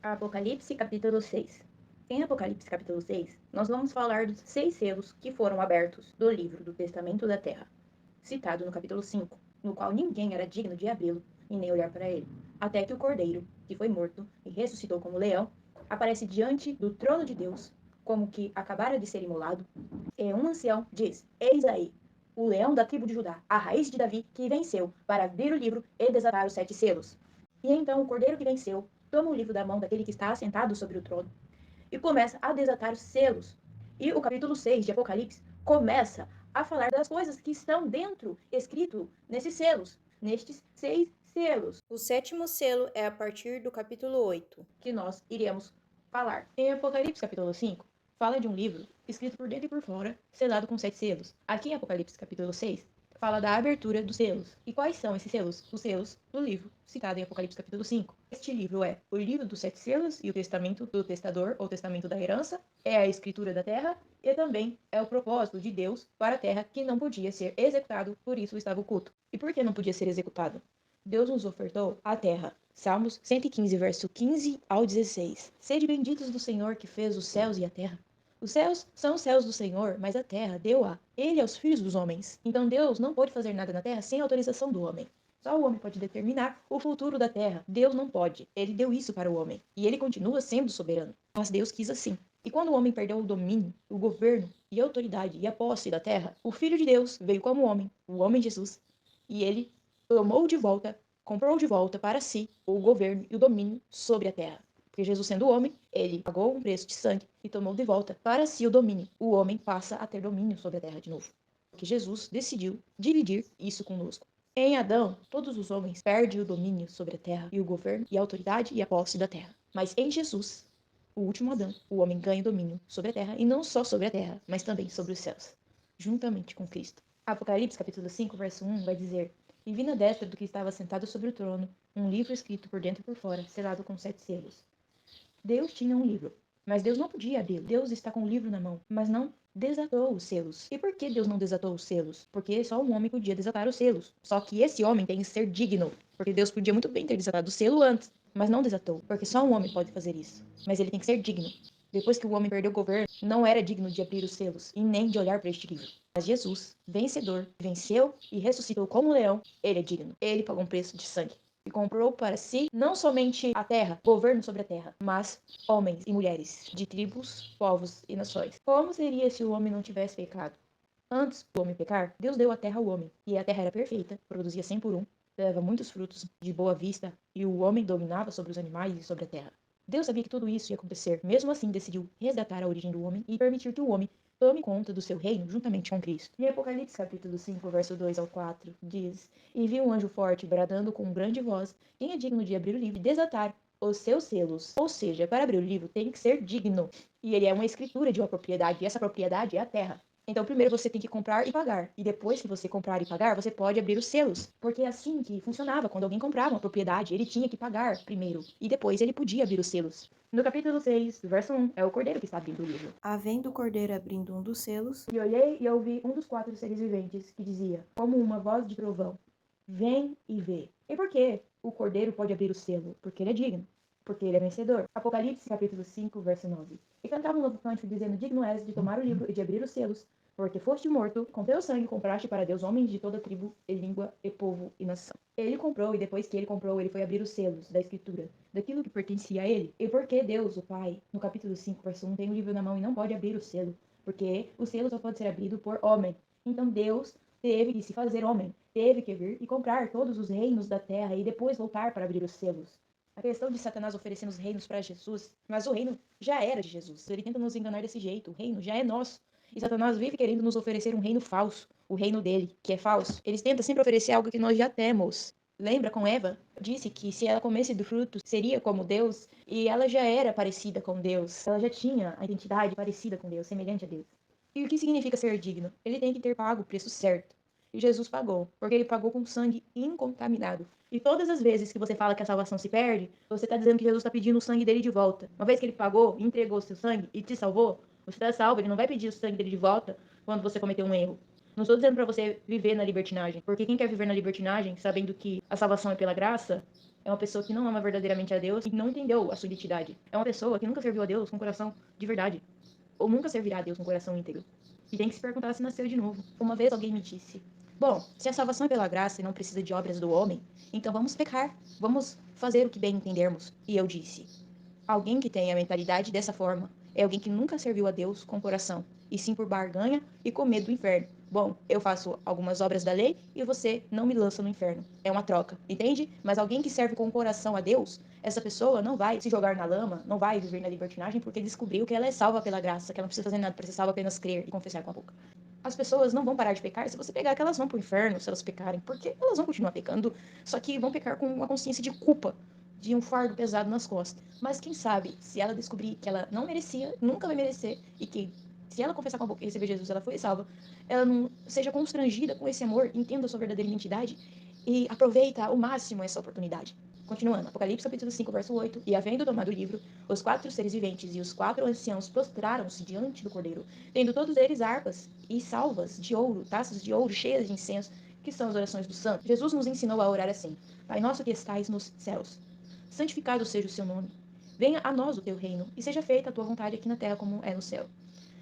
Apocalipse capítulo 6. Em Apocalipse capítulo 6, nós vamos falar dos 6 selos que foram abertos do livro do Testamento da Terra, citado no capítulo 5, no qual ninguém era digno de abri-lo e nem olhar para ele, até que o Cordeiro, que foi morto e ressuscitou como leão, aparece diante do trono de Deus, como que acabara de ser imolado, e um ancião diz: Eis aí, o leão da tribo de Judá, a raiz de Davi, que venceu para abrir o livro e desatar os 7 selos. E então o Cordeiro que venceu toma o livro da mão daquele que está assentado sobre o trono e começa a desatar os selos. E o capítulo 6 de Apocalipse começa a falar das coisas que estão dentro, escrito nesses selos, nestes 6 selos. O sétimo selo é a partir do capítulo 8. Que nós iremos falar. Em Apocalipse capítulo 5, fala de um livro escrito por dentro e por fora, selado com 7 selos. Aqui em Apocalipse capítulo 6, fala da abertura dos selos. E quais são esses selos? Os selos do livro citado em Apocalipse capítulo 5. Este livro é o livro dos 7 selos e o testamento do testador ou testamento da herança, é a escritura da terra e também é o propósito de Deus para a terra que não podia ser executado, por isso estava oculto. E por que não podia ser executado? Deus nos ofertou a terra. Salmos 115, verso 15 ao 16. Sede benditos do Senhor que fez os céus e a terra. Os céus são os céus do Senhor, mas a terra deu-a ele aos filhos dos homens. Então Deus não pode fazer nada na terra sem autorização do homem. Só o homem pode determinar o futuro da terra. Deus não pode. Ele deu isso para o homem. E ele continua sendo soberano. Mas Deus quis assim. E quando o homem perdeu o domínio, o governo e a autoridade e a posse da terra, o Filho de Deus veio como homem, o homem Jesus, e ele tomou de volta, comprou de volta para si o governo e o domínio sobre a terra. Porque Jesus, sendo homem, ele pagou um preço de sangue e tomou de volta para si o domínio. O homem passa a ter domínio sobre a terra de novo. Porque Jesus decidiu dividir isso conosco. Em Adão, todos os homens perdem o domínio sobre a terra e o governo e a autoridade e a posse da terra. Mas em Jesus, o último Adão, o homem ganha o domínio sobre a terra e não só sobre a terra, mas também sobre os céus, juntamente com Cristo. Apocalipse capítulo 5, verso 1 vai dizer: E vi na destra do que estava sentado sobre o trono um livro escrito por dentro e por fora, selado com 7 selos. Deus tinha um livro, mas Deus não podia abri-lo. Deus está com o livro na mão, mas não desatou os selos. E por que Deus não desatou os selos? Porque só um homem podia desatar os selos. Só que esse homem tem que ser digno, porque Deus podia muito bem ter desatado o selo antes, mas não desatou, porque só um homem pode fazer isso. Mas ele tem que ser digno. Depois que o homem perdeu o governo, não era digno de abrir os selos e nem de olhar para este livro. Mas Jesus, vencedor, venceu e ressuscitou como leão, ele é digno. Ele pagou um preço de sangue e comprou para si não somente a terra, governo sobre a terra, mas homens e mulheres de tribos, povos e nações. Como seria se o homem não tivesse pecado? Antes do homem pecar, Deus deu a terra ao homem, e a terra era perfeita, produzia 100 por 1, dava muitos frutos de boa vista, e o homem dominava sobre os animais e sobre a terra. Deus sabia que tudo isso ia acontecer, mesmo assim decidiu resgatar a origem do homem e permitir que o homem tome conta do seu reino juntamente com Cristo. Em Apocalipse capítulo 5, verso 2 ao 4, diz: E vi um anjo forte bradando com grande voz: Quem é digno de abrir o livro e desatar os seus selos? Ou seja, para abrir o livro tem que ser digno. E ele é uma escritura de uma propriedade, e essa propriedade é a terra. Então, primeiro você tem que comprar e pagar. E depois que você comprar e pagar, você pode abrir os selos. Porque é assim que funcionava. Quando alguém comprava uma propriedade, ele tinha que pagar primeiro. E depois ele podia abrir os selos. No capítulo 6, verso 1, é o cordeiro que está abrindo o livro. Havendo o cordeiro abrindo um dos selos, E olhei e ouvi um dos 4 seres viventes que dizia, como uma voz de trovão: Vem e vê. E por que o cordeiro pode abrir o selo? Porque ele é digno. Porque ele é vencedor. Apocalipse capítulo 5, verso 9. E cantava um novo cântico dizendo: Digno és de tomar o livro e de abrir os selos, porque foste morto, com teu sangue compraste para Deus homens de toda tribo, e língua, e povo, e nação. Ele comprou, e depois que ele comprou, ele foi abrir os selos da escritura, daquilo que pertencia a ele. E por que Deus, o Pai, no capítulo 5, verso 1, tem o livro na mão e não pode abrir o selo? Porque o selo só pode ser abrido por homem. Então Deus teve que se fazer homem, teve que vir e comprar todos os reinos da terra e depois voltar para abrir os selos. A questão de Satanás oferecendo os reinos para Jesus, mas o reino já era de Jesus. Ele tenta nos enganar desse jeito, o reino já é nosso. E Satanás vive querendo nos oferecer um reino falso, o reino dele, que é falso. Eles tentam sempre oferecer algo que nós já temos. Lembra com Eva? Disse que se ela comesse do fruto, seria como Deus, e ela já era parecida com Deus. Ela já tinha a identidade parecida com Deus, semelhante a Deus. E o que significa ser digno? Ele tem que ter pago o preço certo. E Jesus pagou, porque ele pagou com sangue incontaminado. E todas as vezes que você fala que a salvação se perde, você está dizendo que Jesus está pedindo o sangue dele de volta. Uma vez que ele pagou, entregou o seu sangue e te salvou, você está salvo. Ele não vai pedir o sangue dele de volta quando você cometeu um erro. Não estou dizendo para você viver na libertinagem, porque quem quer viver na libertinagem, sabendo que a salvação é pela graça, É uma pessoa que não ama verdadeiramente a Deus e não entendeu a sua identidade. É uma pessoa que nunca serviu a Deus com coração de verdade. Ou nunca servirá a Deus com coração íntegro. E tem que se perguntar se nasceu de novo. Uma vez alguém me disse: bom, se a salvação é pela graça e não precisa de obras do homem, então vamos pecar. Vamos fazer o que bem entendermos. E eu disse: alguém que tem a mentalidade dessa forma é alguém que nunca serviu a Deus com coração, e sim por barganha e com medo do inferno. Bom, eu faço algumas obras da lei e você não me lança no inferno. É uma troca, entende? Mas alguém que serve com o coração a Deus, essa pessoa não vai se jogar na lama, não vai viver na libertinagem porque descobriu que ela é salva pela graça, que ela não precisa fazer nada para ser salva, apenas crer e confessar com a boca. As pessoas não vão parar de pecar se você pegar que elas vão pro inferno se elas pecarem, porque elas vão continuar pecando, só que vão pecar com uma consciência de culpa, de um fardo pesado nas costas. Mas quem sabe, se ela descobrir que ela não merecia, nunca vai merecer, e que se ela confessar com a boca e receber Jesus, ela foi salva, ela não seja constrangida com esse amor, entenda a sua verdadeira identidade e aproveita ao máximo essa oportunidade. Continuando, Apocalipse capítulo 5, verso 8. E havendo tomado o livro, os 4 seres viventes e os 4 anciãos prostraram-se diante do Cordeiro, tendo todos eles harpas e salvas de ouro, taças de ouro cheias de incenso, que são as orações dos santos. Jesus nos ensinou a orar assim: Pai nosso que estais nos céus, santificado seja o seu nome. Venha a nós o teu reino, e seja feita a tua vontade aqui na terra como é no céu.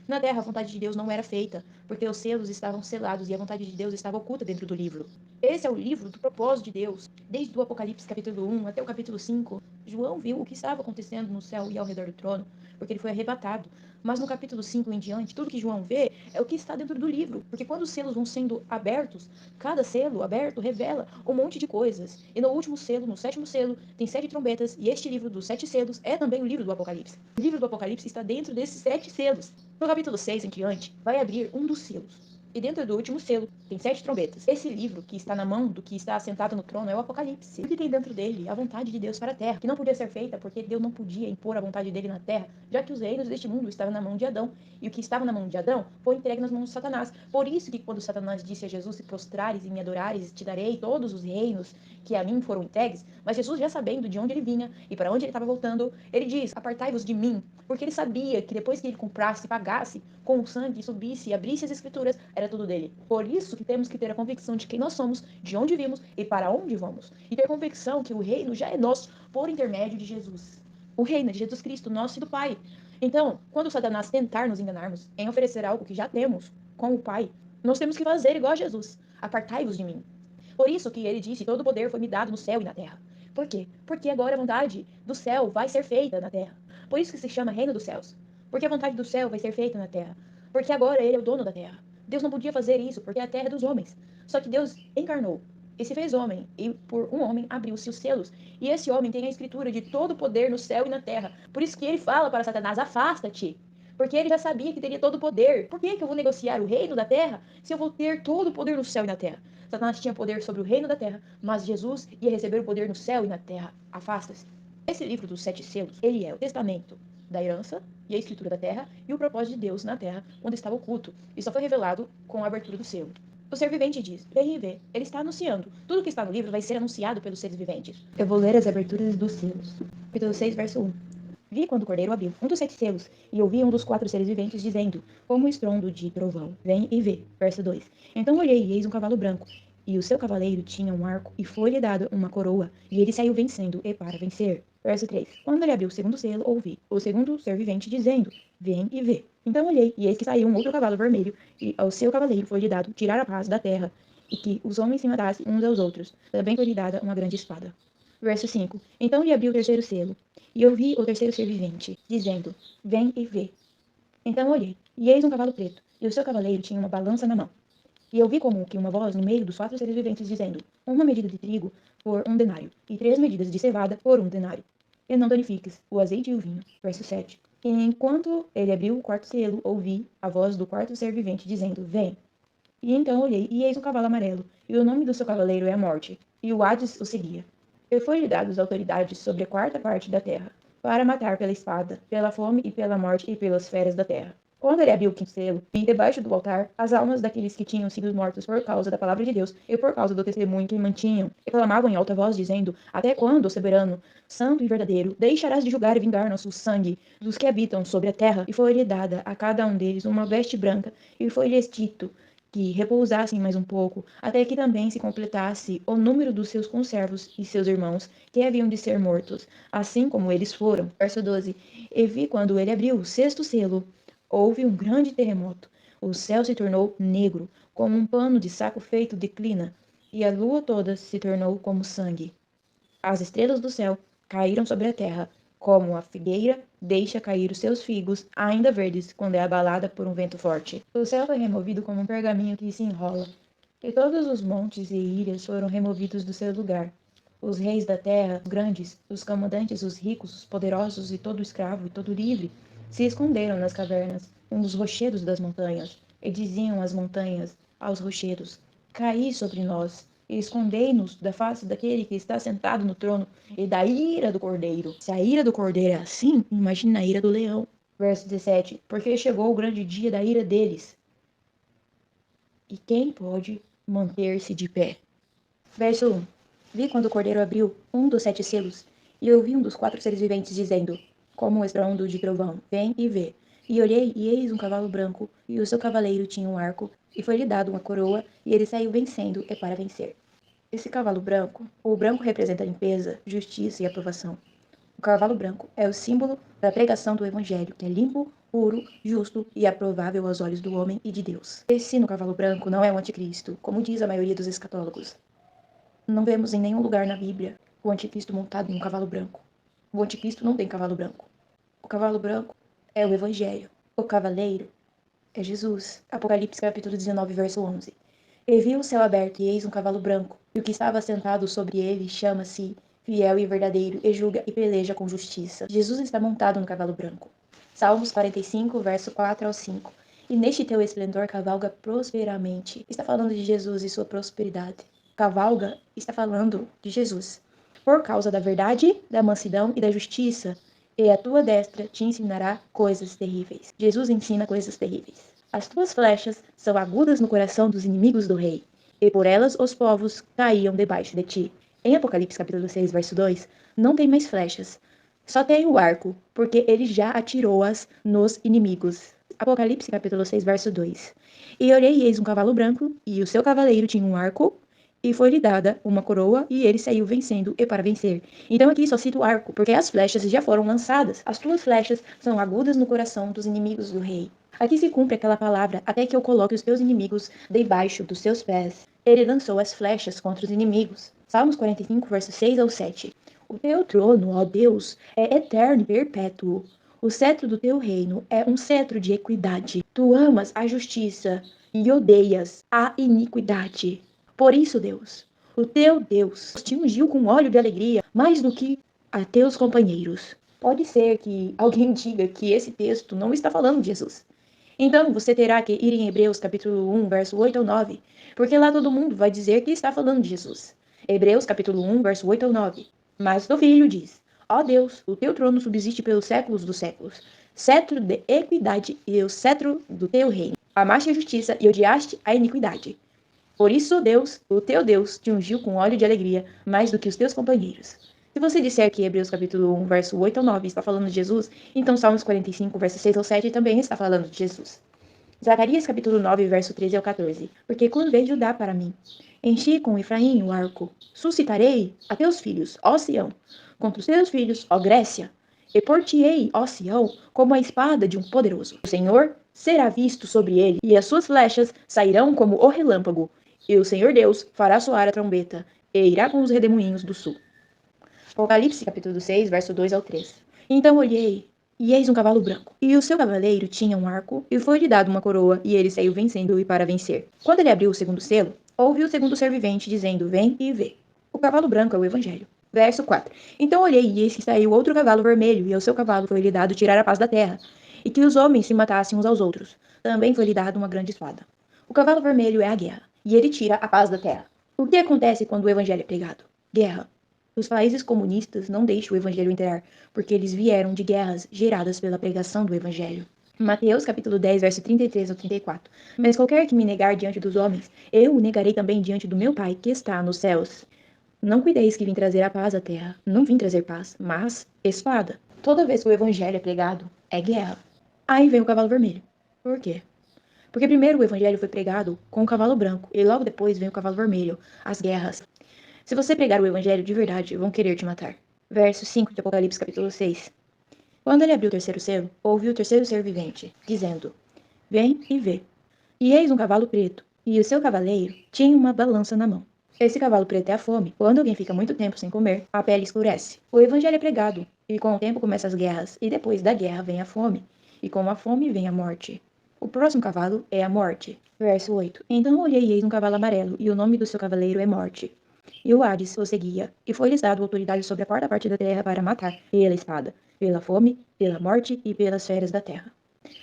Na terra, a vontade de Deus não era feita, porque os selos estavam selados e a vontade de Deus estava oculta dentro do livro. Esse é o livro do propósito de Deus. Desde o Apocalipse capítulo 1 até o capítulo 5, João viu o que estava acontecendo no céu e ao redor do trono, porque ele foi arrebatado. Mas no capítulo 5 em diante, tudo que João vê é o que está dentro do livro, porque quando os selos vão sendo abertos, cada selo aberto revela um monte de coisas. E no último selo, no sétimo selo, tem 7 trombetas, e este livro dos 7 selos é também o livro do Apocalipse. O livro do Apocalipse está dentro desses 7 selos. No capítulo 6 em diante, vai abrir um dos selos. E dentro do último selo, tem 7 trombetas. Esse livro que está na mão do que está assentado no trono é o Apocalipse. O que tem dentro dele? A vontade de Deus para a terra, que não podia ser feita porque Deus não podia impor a vontade dele na terra, já que os reinos deste mundo estavam na mão de Adão. E o que estava na mão de Adão foi entregue nas mãos de Satanás. Por isso que quando Satanás disse a Jesus: se prostrares e me adorares, te darei todos os reinos que a mim foram entregues. Mas Jesus, já sabendo de onde ele vinha e para onde ele estava voltando, ele diz: apartai-vos de mim, porque ele sabia que depois que ele comprasse, pagasse com o sangue, subisse e abrisse as escrituras, era tudo dele. Por isso que temos que ter a convicção de quem nós somos, de onde vimos e para onde vamos. E ter convicção que o reino já é nosso por intermédio de Jesus. O reino é de Jesus Cristo, nosso e do Pai. Então, quando Satanás tentar nos enganarmos em oferecer algo que já temos com o Pai, nós temos que fazer igual a Jesus: apartai-vos de mim. Por isso que ele disse: todo o poder foi me dado no céu e na terra. Por quê? Porque agora a vontade do céu vai ser feita na terra. Por isso que se chama reino dos céus. Porque a vontade do céu vai ser feita na terra. Porque agora ele é o dono da terra. Deus não podia fazer isso porque a terra é dos homens. Só que Deus encarnou e se fez homem, e por um homem abriu-se os selos. E esse homem tem a escritura de todo o poder no céu e na terra. Por isso que ele fala para Satanás: afasta-te. Porque ele já sabia que teria todo o poder. Por que eu vou negociar o reino da terra se eu vou ter todo o poder no céu e na terra? Satanás tinha poder sobre o reino da terra, mas Jesus ia receber o poder no céu e na terra. Afasta-se. Esse livro dos 7 selos, ele é o testamento da herança e a escritura da terra e o propósito de Deus na terra, onde estava oculto, e só foi revelado com a abertura do selo. O ser vivente diz: vem e vê. Ele está anunciando. Tudo que está no livro vai ser anunciado pelos seres viventes. Eu vou ler as aberturas dos selos. Capítulo 6, verso 1. Vi quando o cordeiro abriu um dos 7 selos, e ouvi um dos 4 seres viventes dizendo, como um estrondo de trovão: vem e vê. Verso 2. Então olhei, e eis um cavalo branco, e o seu cavaleiro tinha um arco, e foi-lhe dado uma coroa, e ele saiu vencendo e para vencer. Verso 3. Quando ele abriu o segundo selo, ouvi o segundo ser vivente dizendo: vem e vê. Então olhei, e eis que saiu um outro cavalo vermelho, e ao seu cavaleiro foi-lhe dado tirar a paz da terra, e que os homens se matassem uns aos outros. Também foi-lhe dada uma grande espada. Verso 5. Então lhe abriu o terceiro selo, e eu vi o terceiro ser vivente, dizendo: vem e vê. Então olhei, e eis um cavalo preto, e o seu cavaleiro tinha uma balança na mão. E eu vi como que uma voz no meio dos 4 seres viventes dizendo: uma medida de trigo por 1 denário, e 3 medidas de cevada por 1 denário. E não danifiques o azeite e o vinho. Verso 7. E enquanto ele abriu o quarto selo, ouvi a voz do quarto ser vivente dizendo: vem. E então olhei, e eis um cavalo amarelo, e o nome do seu cavaleiro é a Morte, e o Hades o seguia. E foi-lhe dados autoridades sobre a quarta parte da terra, para matar pela espada, pela fome e pela morte e pelas feras da terra. Quando ele abriu o quinto selo, vi debaixo do altar as almas daqueles que tinham sido mortos por causa da palavra de Deus e por causa do testemunho que mantinham, e clamavam em alta voz, dizendo: até quando, soberano, santo e verdadeiro, deixarás de julgar e vingar nosso sangue dos que habitam sobre a terra? E foi-lhe dada a cada um deles uma veste branca, e foi-lhes dito que repousassem mais um pouco, até que também se completasse o número dos seus conservos e seus irmãos, que haviam de ser mortos, assim como eles foram. Verso 12. E vi quando ele abriu o sexto selo, houve um grande terremoto. O céu se tornou negro, como um pano de saco feito de clina, e a lua toda se tornou como sangue. As estrelas do céu caíram sobre a terra, como a figueira deixa cair os seus figos, ainda verdes, quando é abalada por um vento forte. O céu foi removido como um pergaminho que se enrola, e todos os montes e ilhas foram removidos do seu lugar. Os reis da terra, os grandes, os comandantes, os ricos, os poderosos e todo escravo e todo livre, se esconderam nas cavernas, nos rochedos das montanhas, e diziam às montanhas, aos rochedos: Caí sobre nós, e escondei-nos da face daquele que está sentado no trono e da ira do cordeiro. Se a ira do cordeiro é assim, imagina a ira do leão. Verso 17: Porque chegou o grande dia da ira deles. E quem pode manter-se de pé? Verso 1: Vi quando o cordeiro abriu um dos 7 selos, e ouvi um dos 4 seres viventes dizendo, como um estrondo de trovão: Vem e vê. E olhei, e eis um cavalo branco, e o seu cavaleiro tinha um arco, e foi-lhe dado uma coroa, e ele saiu vencendo e para vencer. Esse cavalo branco, o branco representa limpeza, justiça e aprovação. O cavalo branco é o símbolo da pregação do evangelho, que é limpo, puro, justo e aprovável aos olhos do homem e de Deus. Esse no cavalo branco não é o anticristo, como diz a maioria dos escatólogos. Não vemos em nenhum lugar na Bíblia o anticristo montado em um cavalo branco. O anticristo não tem cavalo branco. O cavalo branco é o evangelho. O cavaleiro é Jesus. Apocalipse capítulo 19, verso 11. E vi o céu aberto, e eis um cavalo branco, e o que estava sentado sobre ele chama-se Fiel e Verdadeiro, e julga e peleja com justiça. Jesus está montado no cavalo branco. Salmos 45, verso 4 ao 5. E neste teu esplendor cavalga prosperamente. Está falando de Jesus e sua prosperidade. Cavalga está falando de Jesus. Por causa da verdade, da mansidão e da justiça, e a tua destra te ensinará coisas terríveis. Jesus ensina coisas terríveis. As tuas flechas são agudas no coração dos inimigos do rei, e por elas os povos caíam debaixo de ti. Em Apocalipse capítulo 6, verso 2, não tem mais flechas, só tem o arco, porque ele já atirou-as nos inimigos. Apocalipse capítulo 6, verso 2. E olhei e eis um cavalo branco, e o seu cavaleiro tinha um arco, e foi-lhe dada uma coroa, e ele saiu vencendo e para vencer. Então aqui só cito o arco, porque as flechas já foram lançadas. As tuas flechas são agudas no coração dos inimigos do rei. Aqui se cumpre aquela palavra, até que eu coloque os teus inimigos debaixo dos seus pés. Ele lançou as flechas contra os inimigos. Salmos 45, versos 6 ao 7. O teu trono, ó Deus, é eterno e perpétuo. O cetro do teu reino é um cetro de equidade. Tu amas a justiça e odeias a iniquidade. Por isso, Deus, o teu Deus, te ungiu com óleo de alegria, mais do que a teus companheiros. Pode ser que alguém diga que esse texto não está falando de Jesus. Então, você terá que ir em Hebreus capítulo 1, verso 8 ao 9, porque lá todo mundo vai dizer que está falando de Jesus. Hebreus capítulo 1, verso 8 ao 9. Mas do Filho diz: Ó Deus, o teu trono subsiste pelos séculos dos séculos. Cetro de equidade e o cetro do teu reino. Amaste a justiça e odiaste a iniquidade. Por isso, Deus, o teu Deus, te ungiu com óleo de alegria, mais do que os teus companheiros. Se você disser que Hebreus capítulo 1, verso 8 ao 9 está falando de Jesus, então Salmos 45, verso 6 ao 7 também está falando de Jesus. Zacarias capítulo 9, verso 13 ao 14. Porque curvei Judá para mim. Enchi com Efraim o arco. Suscitarei a teus filhos, ó Sião, contra os teus filhos, ó Grécia. E por-te-ei, ó Sião, como a espada de um poderoso. O Senhor será visto sobre ele, e as suas flechas sairão como o relâmpago. E o Senhor Deus fará soar a trombeta, e irá com os redemoinhos do sul. Apocalipse capítulo 6, verso 2 ao 3. Então olhei, e eis um cavalo branco. E o seu cavaleiro tinha um arco, e foi-lhe dado uma coroa, e ele saiu vencendo e para vencer. Quando ele abriu o segundo selo, ouvi o segundo ser vivente dizendo: Vem e vê. O cavalo branco é o evangelho. Verso 4. Então olhei, e eis que saiu outro cavalo vermelho, e ao seu cavalo foi-lhe dado tirar a paz da terra, e que os homens se matassem uns aos outros. Também foi-lhe dado uma grande espada. O cavalo vermelho é a guerra, e ele tira a paz da terra. O que acontece quando o evangelho é pregado? Guerra. Os países comunistas não deixam o evangelho entrar, porque eles vieram de guerras geradas pela pregação do evangelho. Mateus capítulo 10, verso 33 ao 34. Mas qualquer que me negar diante dos homens, eu o negarei também diante do meu Pai que está nos céus. Não cuideis que vim trazer a paz à terra. Não vim trazer paz, mas espada. Toda vez que o evangelho é pregado, é guerra. Aí vem o cavalo vermelho. Por quê? Porque primeiro o evangelho foi pregado com o cavalo branco, e logo depois vem o cavalo vermelho, as guerras. Se você pregar o evangelho de verdade, vão querer te matar. Verso 5 de Apocalipse capítulo 6. Quando ele abriu o terceiro selo, ouviu o terceiro ser vivente, dizendo: Vem e vê. E eis um cavalo preto, e o seu cavaleiro tinha uma balança na mão. Esse cavalo preto é a fome. Quando alguém fica muito tempo sem comer, a pele escurece. O evangelho é pregado, e com o tempo começam as guerras, e depois da guerra vem a fome, e com a fome vem a morte. O próximo cavalo é a morte. Verso 8. Então olhei e eis um cavalo amarelo, e o nome do seu cavaleiro é Morte. E o Hades o seguia, e foi-lhes dado autoridade sobre a quarta parte da terra para matar, pela espada, pela fome, pela morte e pelas feras da terra.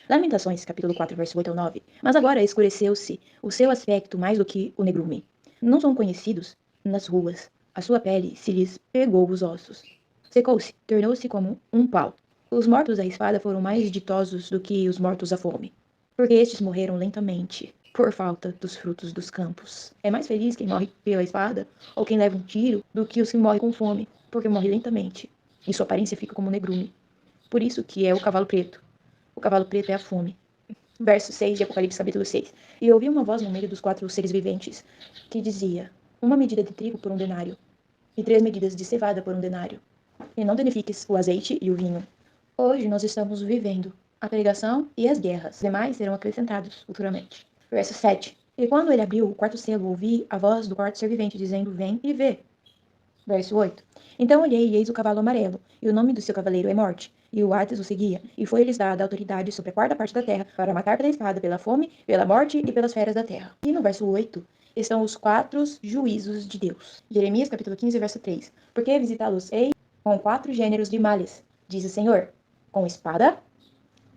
Lamentações, capítulo 4, verso 8 ao 9. Mas agora escureceu-se o seu aspecto mais do que o negrume. Não são conhecidos nas ruas. A sua pele se lhes pegou os ossos. Secou-se, tornou-se como um pau. Os mortos à espada foram mais ditosos do que os mortos à fome, porque estes morreram lentamente, por falta dos frutos dos campos. É mais feliz quem morre pela espada, ou quem leva um tiro, do que os que morrem com fome, porque morre lentamente, e sua aparência fica como negrume. Por isso que é o cavalo preto. O cavalo preto é a fome. Verso 6 de Apocalipse capítulo 6. E ouvi uma voz no meio dos quatro seres viventes, que dizia: Uma medida de trigo por um denário, e 3 medidas de cevada por um denário. E não danifiques o azeite e o vinho. Hoje nós estamos vivendo a pregação e as guerras. Os demais serão acrescentados futuramente. Verso 7. E quando ele abriu o quarto selo, ouvi a voz do quarto ser vivente, dizendo: Vem e vê. Verso 8. Então olhei e eis o cavalo amarelo, e o nome do seu cavaleiro é Morte, e o Hades o seguia, e foi-lhes dada autoridade sobre a quarta parte da terra, para matar pela espada, pela fome, pela morte e pelas feras da terra. E no verso 8 estão os 4 juízos de Deus. Jeremias capítulo 15, verso 3. Porque visitá-los-ei com 4 gêneros de males, diz o Senhor, com espada,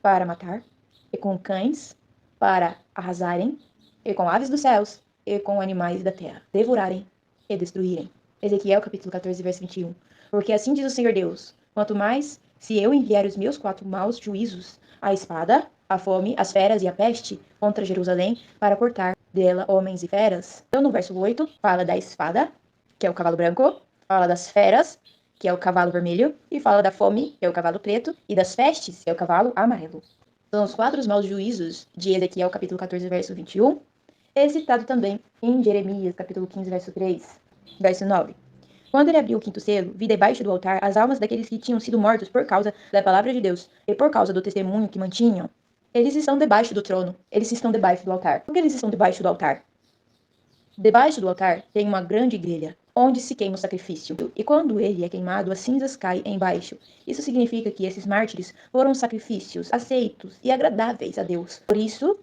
para matar, e com cães, para arrasarem, e com aves dos céus, e com animais da terra, devorarem e destruírem. Ezequiel capítulo 14, verso 21. Porque assim diz o Senhor Deus: quanto mais, se eu enviar os meus 4 maus juízos, a espada, a fome, as feras e a peste contra Jerusalém, para cortar dela homens e feras. Então, no verso 8, fala da espada, que é o cavalo branco, fala das feras, que é o cavalo vermelho, e fala da fome, que é o cavalo preto, e das pestes, que é o cavalo amarelo. São os 4 maus juízos de Ezequiel capítulo 14, verso 21, é citado também em Jeremias capítulo 15, verso 3. Verso 9. Quando ele abriu o quinto selo, vi debaixo do altar as almas daqueles que tinham sido mortos por causa da palavra de Deus e por causa do testemunho que mantinham. Eles estão debaixo do trono. Eles estão debaixo do altar. Por que eles estão debaixo do altar? Debaixo do altar tem uma grande grelha, onde se queima o sacrifício. E quando ele é queimado, as cinzas caem embaixo. Isso significa que esses mártires foram sacrifícios aceitos e agradáveis a Deus. Por isso,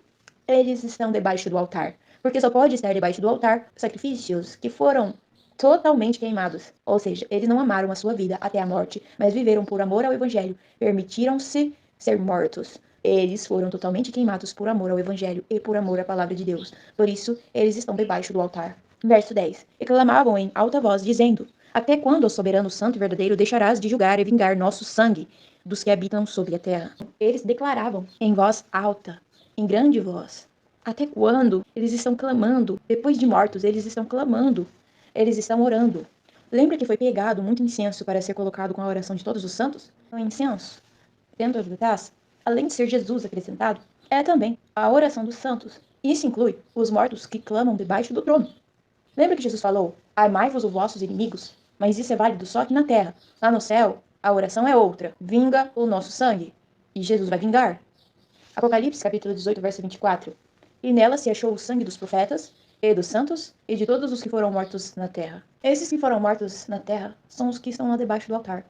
eles estão debaixo do altar. Porque só pode estar debaixo do altar sacrifícios que foram totalmente queimados. Ou seja, eles não amaram a sua vida até a morte, mas viveram por amor ao evangelho, permitiram-se ser mortos. Eles foram totalmente queimados por amor ao evangelho e por amor à palavra de Deus. Por isso, eles estão debaixo do altar. Verso 10. E clamavam em alta voz, dizendo: Até quando, ó soberano santo e verdadeiro, deixarás de julgar e vingar nosso sangue dos que habitam sobre a terra? Eles declaravam em voz alta, em grande voz: Até quando? Eles estão clamando. Depois de mortos, eles estão clamando. Eles estão orando. Lembra que foi pegado muito incenso para ser colocado com a oração de todos os santos? O incenso, dentro da taça, além de ser Jesus acrescentado, é também a oração dos santos. Isso inclui os mortos que clamam debaixo do trono. Lembra que Jesus falou: Amai-vos os vossos inimigos? Mas isso é válido só aqui na terra. Lá no céu, a oração é outra. Vinga o nosso sangue. E Jesus vai vingar. Apocalipse capítulo 18, verso 24. E nela se achou o sangue dos profetas, e dos santos, e de todos os que foram mortos na terra. Esses que foram mortos na terra são os que estão lá debaixo do altar.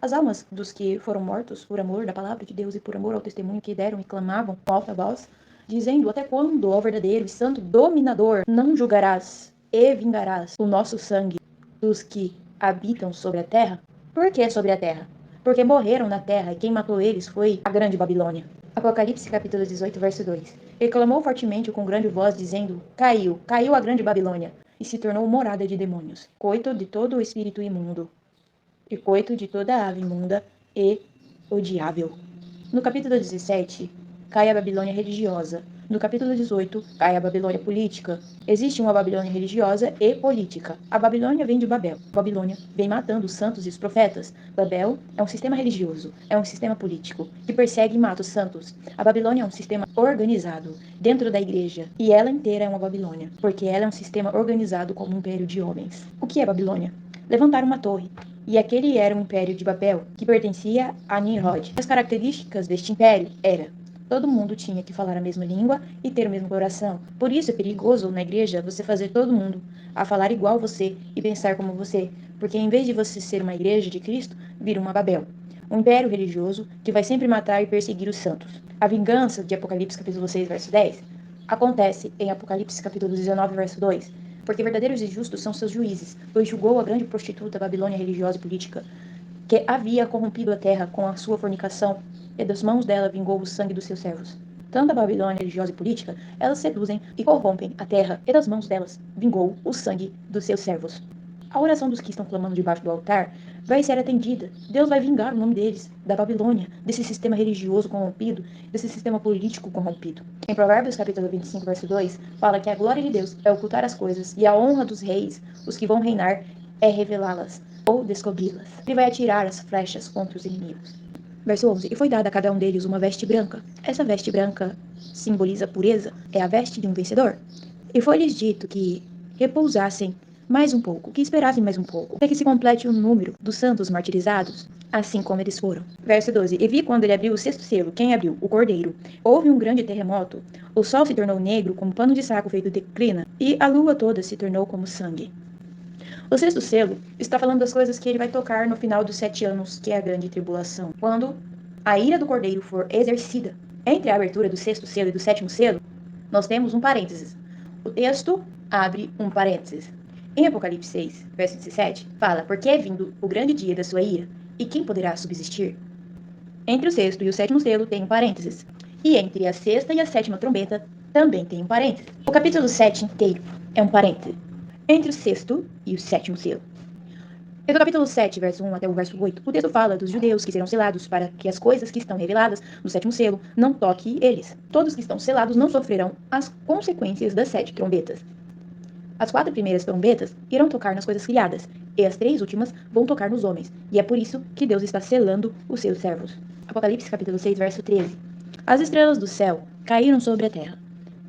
As almas dos que foram mortos por amor da palavra de Deus e por amor ao testemunho que deram e clamavam com alta voz, dizendo: Até quando, ó verdadeiro e santo dominador, não julgarás e vingarás o nosso sangue dos que habitam sobre a terra? Por que sobre a terra? Porque morreram na terra, e quem matou eles foi a grande Babilônia. Apocalipse capítulo 18, verso 2. E clamou fortemente com grande voz, dizendo: Caiu, caiu a grande Babilônia, e se tornou morada de demônios, coito de todo o espírito imundo, e coito de toda a ave imunda e odiável. No capítulo 17, cai a Babilônia religiosa. No capítulo 18, cai a Babilônia política. Existe uma Babilônia religiosa e política. A Babilônia vem de Babel. A Babilônia vem matando os santos e os profetas. Babel é um sistema religioso, é um sistema político, que persegue e mata os santos. A Babilônia é um sistema organizado dentro da igreja, e ela inteira é uma Babilônia, porque ela é um sistema organizado como um império de homens. O que é Babilônia? Levantaram uma torre, e aquele era um império de Babel, que pertencia a Nimrod. As características deste império era: todo mundo tinha que falar a mesma língua e ter o mesmo coração. Por isso é perigoso na igreja você fazer todo mundo a falar igual você e pensar como você, porque em vez de você ser uma igreja de Cristo, vira uma Babel. Um império religioso que vai sempre matar e perseguir os santos. A vingança de Apocalipse capítulo 6, verso 10, acontece em Apocalipse capítulo 19, verso 2, porque verdadeiros e justos são seus juízes, pois julgou a grande prostituta Babilônia religiosa e política, que havia corrompido a terra com a sua fornicação, e das mãos dela vingou o sangue dos seus servos. Tanto a Babilônia religiosa e política, elas seduzem e corrompem a terra, e das mãos delas vingou o sangue dos seus servos. A oração dos que estão clamando debaixo do altar vai ser atendida. Deus vai vingar o nome deles, da Babilônia, desse sistema religioso corrompido, desse sistema político corrompido. Em Provérbios capítulo 25, verso 2, fala que a glória de Deus é ocultar as coisas, e a honra dos reis, os que vão reinar, é revelá-las ou descobri-las. Ele vai atirar as flechas contra os inimigos. Verso 11. E foi dada a cada um deles uma veste branca. Essa veste branca simboliza pureza, é a veste de um vencedor. E foi-lhes dito que repousassem mais um pouco, que esperassem mais um pouco, até que se complete o número dos santos martirizados, assim como eles foram. Verso 12. E vi quando ele abriu o sexto selo, quem abriu? O cordeiro. Houve um grande terremoto, o sol se tornou negro como pano de saco feito de crina, e a lua toda se tornou como sangue. O sexto selo está falando das coisas que ele vai tocar no final dos 7 anos, que é a grande tribulação, quando a ira do cordeiro for exercida. Entre a abertura do sexto selo e do sétimo selo, nós temos um parênteses. O texto abre um parênteses. Em Apocalipse 6, verso 17, fala: porque é vindo o grande dia da sua ira, e quem poderá subsistir? Entre o sexto e o sétimo selo tem um parênteses. E entre a sexta e a sétima trombeta também tem um parênteses. O capítulo 7 inteiro é um parênteses entre o sexto e o sétimo selo. E do capítulo 7, verso 1 até o verso 8, o texto fala dos judeus que serão selados para que as coisas que estão reveladas no sétimo selo não toquem eles. Todos que estão selados não sofrerão as consequências das 7 trombetas. As 4 primeiras trombetas irão tocar nas coisas criadas, e as 3 últimas vão tocar nos homens, e é por isso que Deus está selando os seus servos. Apocalipse capítulo 6, verso 13. As estrelas do céu caíram sobre a terra,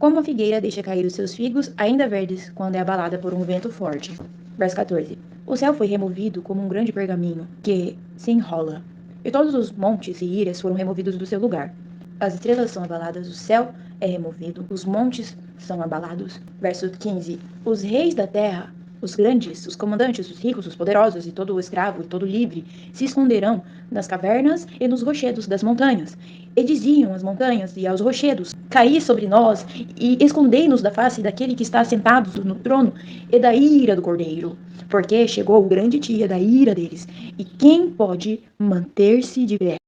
como a figueira deixa cair os seus figos ainda verdes quando é abalada por um vento forte. Verso 14. O céu foi removido como um grande pergaminho que se enrola, e todos os montes e ilhas foram removidos do seu lugar. As estrelas são abaladas, o céu é removido, os montes são abalados. Verso 15. Os reis da terra, os grandes, os comandantes, os ricos, os poderosos, e todo o escravo, e todo o livre, se esconderão nas cavernas e nos rochedos das montanhas. E diziam às montanhas e aos rochedos: caí sobre nós, e escondei-nos da face daquele que está assentado no trono, e da ira do cordeiro. Porque chegou o grande dia da ira deles, e quem pode manter-se de pé?